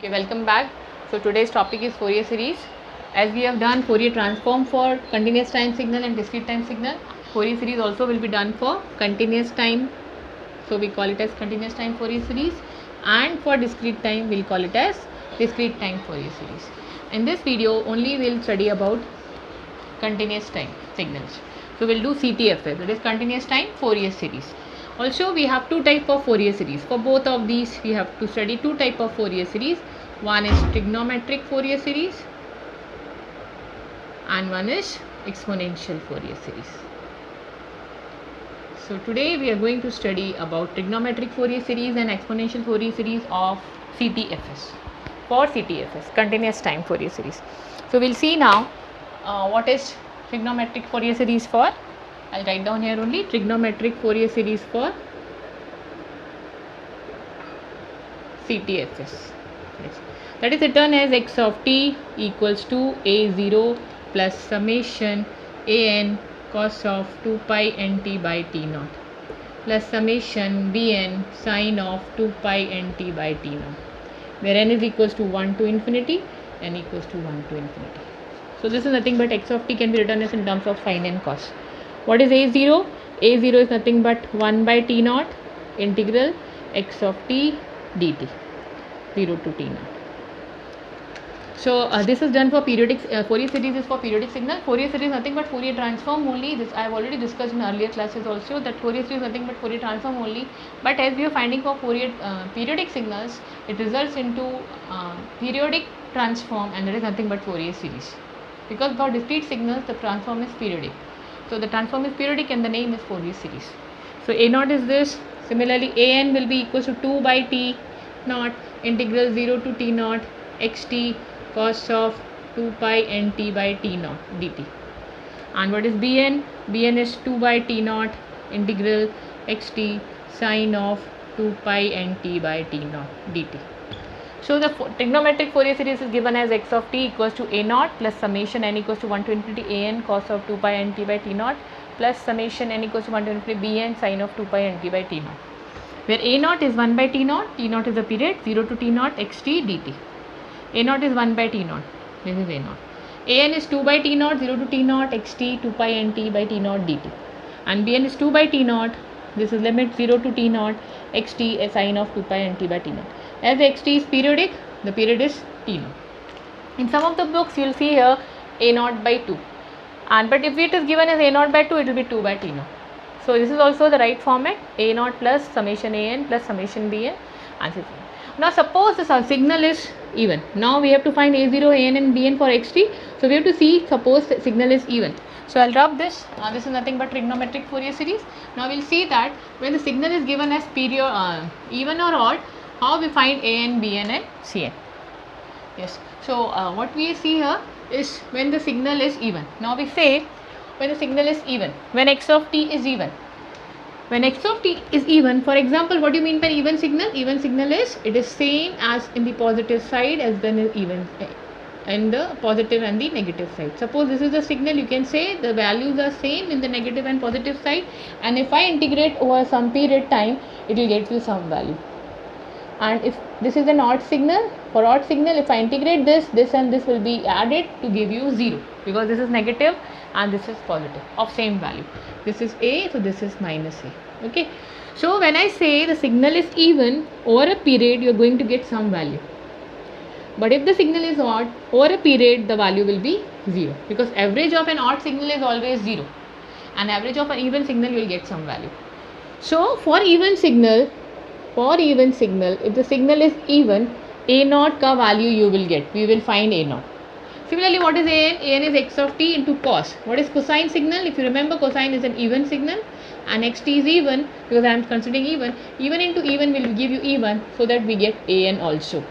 Okay, welcome back. So today's topic is Fourier series. As we have done Fourier transform for continuous time signal and discrete time signal, Fourier series also will be done for continuous time. So we call it as continuous time Fourier series, and for discrete time we'll call it as discrete time Fourier series. In this video only we'll study about continuous time signals. So we'll do CTFS, that is continuous time Fourier series. Also we have two type of Fourier series. For both of these we have to study two type of Fourier series. One is trigonometric Fourier series and one is exponential Fourier series. So today we are going to study about trigonometric Fourier series and exponential Fourier series of CTFS. For CTFS, continuous time Fourier series. So we'll see now what is trigonometric Fourier series for. I'll write down here only trigonometric Fourier series for CTFS. Yes. That is written as x of t equals to a0 plus summation an cos of 2 pi nt by t naught plus summation bn sine of 2 pi nt by t naught, where n is equals to 1 to infinity, n equals to 1 to infinity. So this is nothing but x of t can be written as in terms of sine and cos. What is a0? a0 is nothing but 1 by t naught integral x of t dt, 0 to t naught. So this is done for periodic. Fourier series is for periodic signal. Fourier series is nothing but Fourier transform only. This I have already discussed in earlier classes also, that Fourier series is nothing but Fourier transform only. But as we are finding for Fourier periodic signals, it results into periodic transform, and that is nothing but Fourier series. Because for discrete signals the transform is periodic. So the transform is periodic and the name is Fourier series. So a naught is this. Similarly an will be equals to 2 by t naught integral 0 to t naught xt cos of 2 pi nt by t naught dt. And what is bn? bn is 2 by t naught integral xt sine of 2 pi nt by t naught dt. So the trigonometric Fourier series is given as x of t equals to a naught plus summation n equals to 1 to infinity an cos of 2 pi nt by t naught plus summation n equals to 1 to infinity bn sine of 2 pi nt by t naught, where a naught is 1 by t naught is the period, 0 to t naught xt dt. A naught is 1 by t naught, this is a naught. An is 2 by t naught, 0 to t naught xt 2 pi nt by t naught dt. And bn is 2 by t naught, this is limit 0 to t naught xt a sine of 2 pi nt by t naught. As xt is periodic, the period is t naught. In some of the books you will see here a naught by 2, and but if it is given as a naught by 2, it will be 2 by t naught. So this is also the right format, a naught plus summation an plus summation bn and so on. Now suppose the signal is even. Now we have to find a0, an and bn for xt. So we have to see, suppose the signal is even. So I'll drop this. This is nothing but trigonometric Fourier series. Now we'll see that when the signal is given as period even or odd, how we find an, bn and cn. Yes. So what we see here is when the signal is even. Now we say when the signal is even, when x of t is even. When x of t is even, for example, what do you mean by even signal? Even signal is, it is same as in the positive side as then even in the positive and the negative side. Suppose this is the signal, you can say the values are same in the negative and positive side, and if I integrate over some period time, it will get you some value. And if this is an odd signal, for odd signal, if I integrate this and this will be added to give you 0, because this is negative and this is positive of same value. This is a, so this is minus a. Okay. So when I say the signal is even over a period, you are going to get some value. But if the signal is odd, over a period the value will be 0, because average of an odd signal is always 0 and average of an even signal will get some value. So for even signal, if the signal is even, a naught ka value you will get, we will find a naught. Similarly, what is an? An is x of t into cos. What is cosine signal? If you remember, cosine is an even signal and xt is even, because I am considering even. Even into even will give you even, so that we get an also.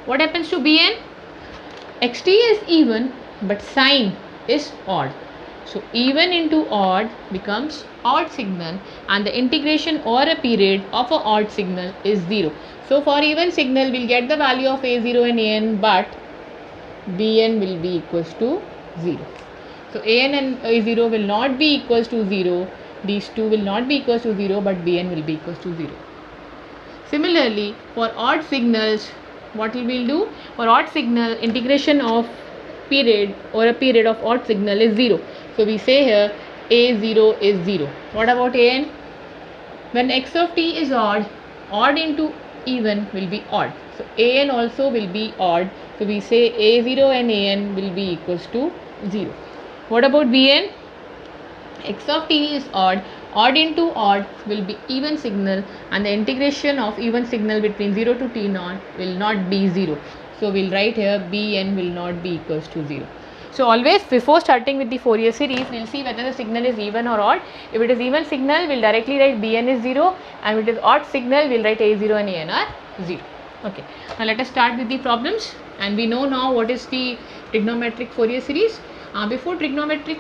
What happens to bn? xt is even but sine is odd. So even into odd becomes odd signal, and the integration over a period of an odd signal is 0. So for even signal we will get the value of a0 and an, but bn will be equals to 0. So an and a0 will not be equals to 0. These two will not be equals to 0, but bn will be equals to 0. Similarly, for odd signals, what we will do? For odd signal, integration of period or a period of odd signal is 0. So we say here a0 is 0. What about an? When x of t is odd, odd into even will be odd. So an also will be odd. So we say a0 and an will be equals to 0. What about bn? X of t is odd. Odd into odd will be even signal, and the integration of even signal between 0 to t naught will not be 0. So we'll write here bn will not be equals to 0. So always before starting with the Fourier series, we'll see whether the signal is even or odd. If it is even signal, we'll directly write bn is 0, and if it is odd signal, we'll write a0 and an are 0. Okay, now let us start with the problems, and we know now what is the trigonometric Fourier series. Before trigonometric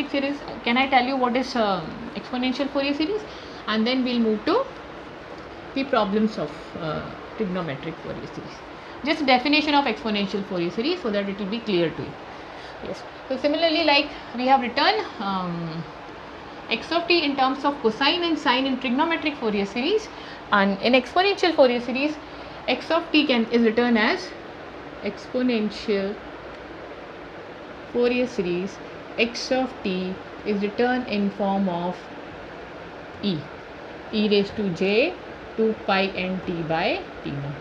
series, can I tell you what is exponential Fourier series, and then we'll move to the problems of trigonometric Fourier series. Just definition of exponential Fourier series so that it will be clear to you. Yes. So similarly, like we have written x of t in terms of cosine and sine in trigonometric Fourier series, and in exponential Fourier series, x of t is written as exponential Fourier series. X of t is written in form of e raised to j 2 pi n t by t naught.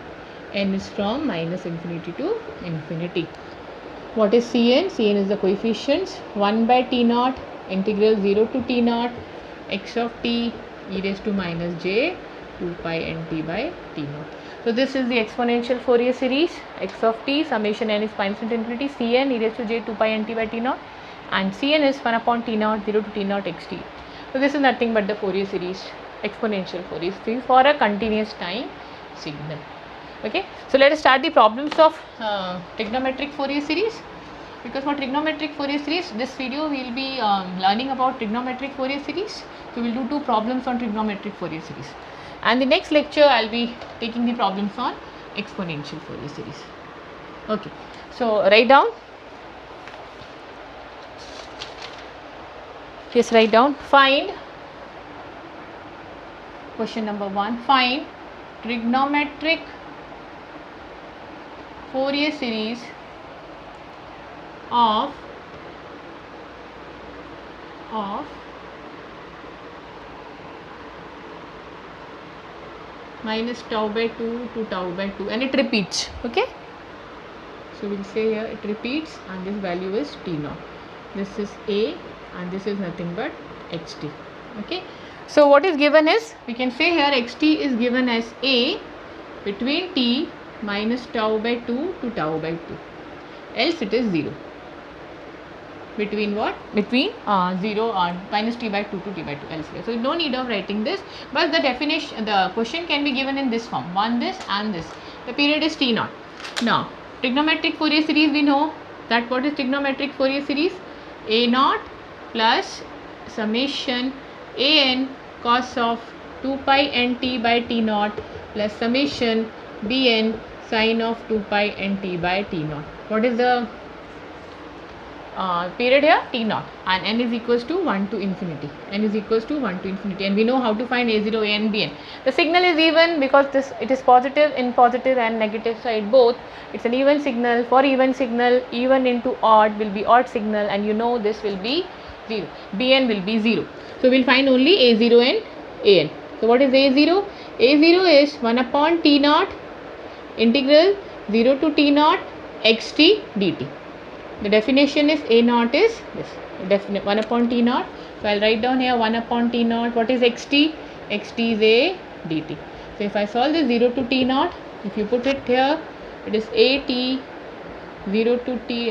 N is from minus infinity to infinity. What is Cn? Cn is the coefficients. 1 by t naught integral 0 to t naught x of t e raised to minus j 2 pi n t by t naught. So this is the exponential Fourier series. X of t summation n is minus infinity Cn e raised to j 2 pi n t by t naught, and Cn is 1 upon t naught 0 to t naught xt. So this is nothing but the Fourier series, exponential Fourier series for a continuous time signal. Okay, so let us start the problems of trigonometric Fourier series. Because for trigonometric Fourier series, this video we will be learning about trigonometric Fourier series. So we will do 2 problems on trigonometric Fourier series, and the next lecture I will be taking the problems on exponential Fourier series. Okay, so write down. Yes, write down. Find question number 1. Find trigonometric Fourier series of minus tau by 2 to tau by 2, and it repeats. Okay, so we'll say here it repeats, and this value is t naught. This is a, and this is nothing but xt. Okay, so what is given is, we can say here xt is given as a between t minus tau by 2 to tau by 2, else it is 0. Between what? Between 0 and minus t by 2 to t by 2 elsewhere. So no need of writing this, but the definition, the question can be given in this form: 1 this and this. The period is t naught. Now trigonometric Fourier series, we know that what is trigonometric Fourier series? A naught plus summation an cos of 2 pi n t by t naught plus summation bn sine of 2 pi n t by t naught. What is the period here? T naught, and n is equals to 1 to infinity. N is equals to 1 to infinity, and we know how to find a0, an, bn. The signal is even because it is positive in positive and negative side both. It's an even signal. For even signal, even into odd will be odd signal, and you know this will be 0. bn will be 0. So we'll find only a0 and an. So what is a0? a0 is 1 upon t naught integral 0 to t naught xt dt. The definition is a naught is this, 1 upon t naught. So I'll write down here 1 upon t naught. What is xt? xt is a dt. So if I solve this 0 to t naught, if you put it here, it is a t 0 to t.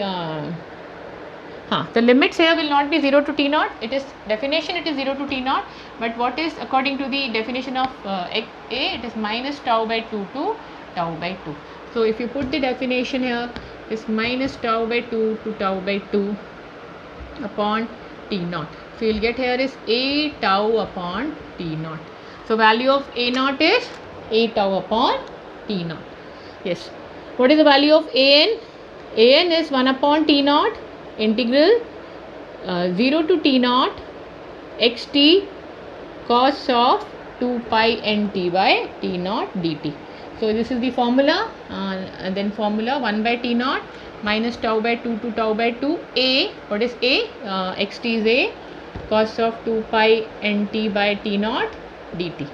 The limits here will not be 0 to t naught. It is definition, it is 0 to t naught. But what is according to the definition of a? It is minus tau by 2 to tau by 2. So if you put the definition here, is minus tau by 2 to tau by 2 upon t naught. So you'll get here is a tau upon t naught. So value of a naught is a tau upon t naught. Yes. What is the value of an? An is 1 upon t naught integral 0 to t naught xt cos of 2 pi n t by t naught dt. So this is the formula, and then formula 1 by t naught minus tau by 2 to tau by 2 a. What is a? Xt is a cos of 2 pi nt by t naught dt.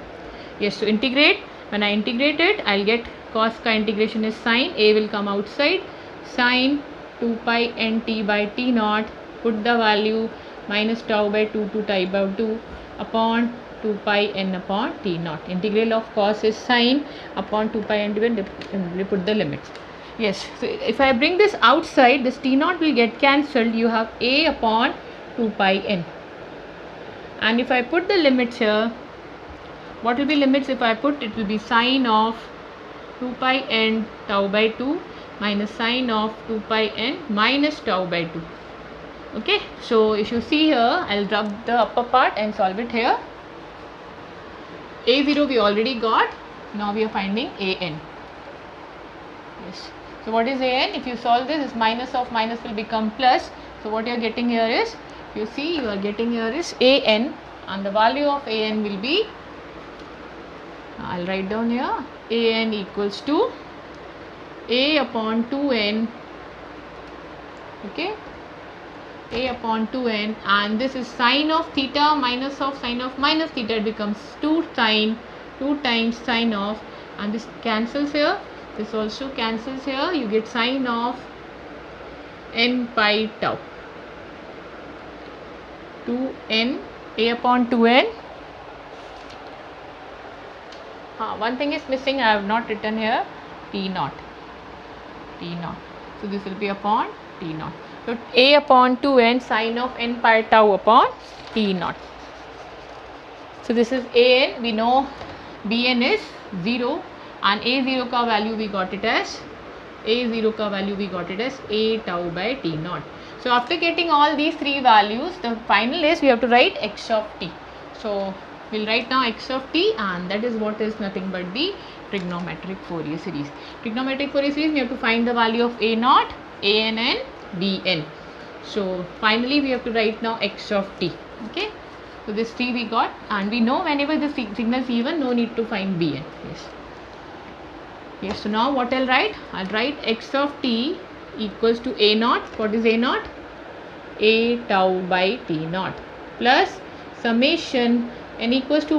Yes, so integrate. When I integrate it, I'll get cos ka integration is sine, a will come outside, sine 2 pi nt by t naught, put the value minus tau by 2 to tau by 2 upon 2 pi n upon t naught. Integral of cos is sine upon 2 pi n, we put the limits. Yes, so if I bring this outside, this t naught will get cancelled. You have a upon 2 pi n. And if I put the limits here, what will be limits if I put? It will be sine of 2 pi n tau by 2 minus sine of 2 pi n minus tau by 2. Okay, so if you see here, I'll rub the upper part and solve it here. A0 we already got. Now we are finding an. Yes. So what is an? If you solve this minus of minus will become plus. So what you are getting here is, you see, you are getting here is an, and the value of an will be, I'll write down here, an equals to a upon 2n. Okay, a upon 2n, and this is sine of theta minus of sine of minus theta. It becomes 2 times sine of, and this cancels here, this also cancels here. You get sine of n pi tau, 2n, a upon 2n. One thing is missing, I have not written here, t naught. So this will be upon t naught. So a upon 2n sine of n pi tau upon t naught. So this is an. We know bn is 0, and a0 ka value we got it as a tau by t naught. So after getting all these three values, the final is we have to write x of t. So we'll write now x of t, and that is what is nothing but the trigonometric Fourier series. Trigonometric Fourier series, we have to find the value of a naught, an, and bn. So finally we have to write now x of t. Okay, so this t we got, and we know whenever the signal is even, no need to find bn. Yes, so now what I'll write? I'll write x of t equals to a naught. What is a naught? A tau by t naught plus summation n equals to